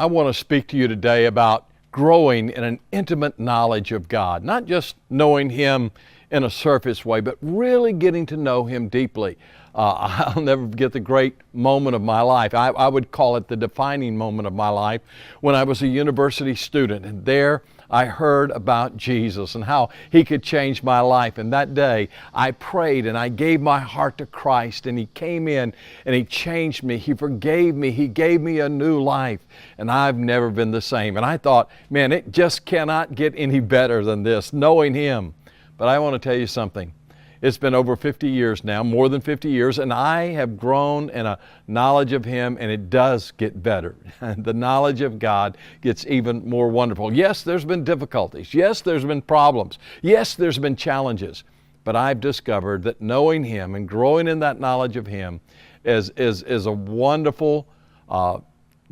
I want to speak to you today about growing in an intimate knowledge of God, not just knowing Him in a surface way, but really getting to know Him deeply. I'll never forget the great moment of my life. I would call it the defining moment of my life when I was a university student, and there I heard about Jesus and how He could change my life. And that day I prayed and I gave my heart to Christ, and He came in and He changed me. He forgave me. He gave me a new life, and I've never been the same. And I thought, man, it just cannot get any better than this, knowing Him. But I want to tell you something. It's been over 50 years now, more than 50 years, and I have grown in a knowledge of Him, and it does get better. The knowledge of God gets even more wonderful. Yes, there's been difficulties. Yes, there's been problems. Yes, there's been challenges. But I've discovered that knowing Him and growing in that knowledge of Him is a wonderful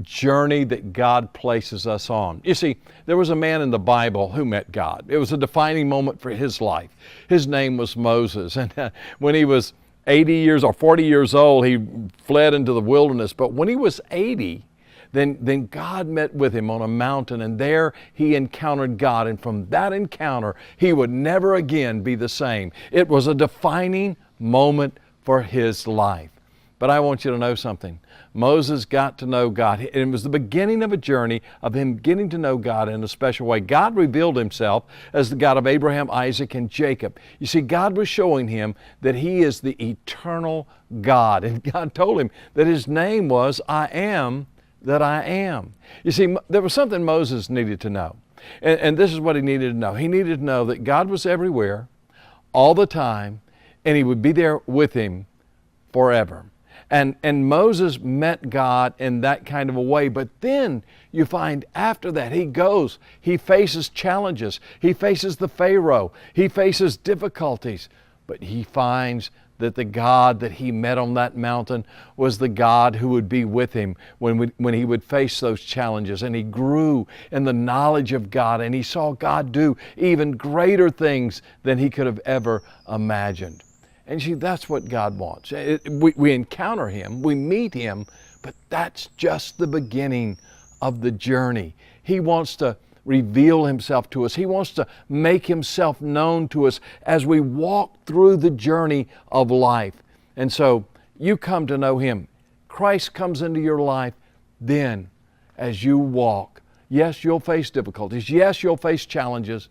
journey that God places us on. You see, there was a man in the Bible who met God. It was a defining moment for his life. His name was Moses. And when he was 80 years or 40 years old, he fled into the wilderness. But when he was 80, then God met with him on a mountain, and there he encountered God. And from that encounter, he would never again be the same. It was a defining moment for his life. But I want you to know something. Moses got to know God. It was the beginning of a journey of him getting to know God in a special way. God revealed Himself as the God of Abraham, Isaac, and Jacob. You see, God was showing him that He is the eternal God. And God told him that His name was I Am That I Am. You see, there was something Moses needed to know. And this is what he needed to know. He needed to know that God was everywhere, all the time, and He would be there with him forever. And Moses met God in that kind of a way. But then you find after that, he faces challenges. He faces the Pharaoh. He faces difficulties. But he finds that the God that he met on that mountain was the God who would be with him when he would face those challenges. And he grew in the knowledge of God, and he saw God do even greater things than he could have ever imagined. And see, that's what God wants. We encounter Him, we meet Him, but that's just the beginning of the journey. He wants to reveal Himself to us. He wants to make Himself known to us as we walk through the journey of life. And so you come to know Him. Christ comes into your life. Then as you walk, yes, you'll face difficulties. Yes, you'll face challenges,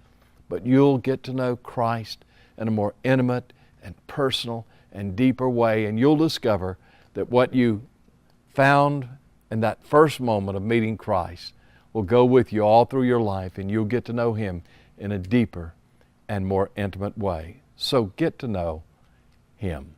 but you'll get to know Christ in a more intimate and personal and deeper way, and you'll discover that what you found in that first moment of meeting Christ will go with you all through your life, and you'll get to know Him in a deeper and more intimate way. So get to know Him.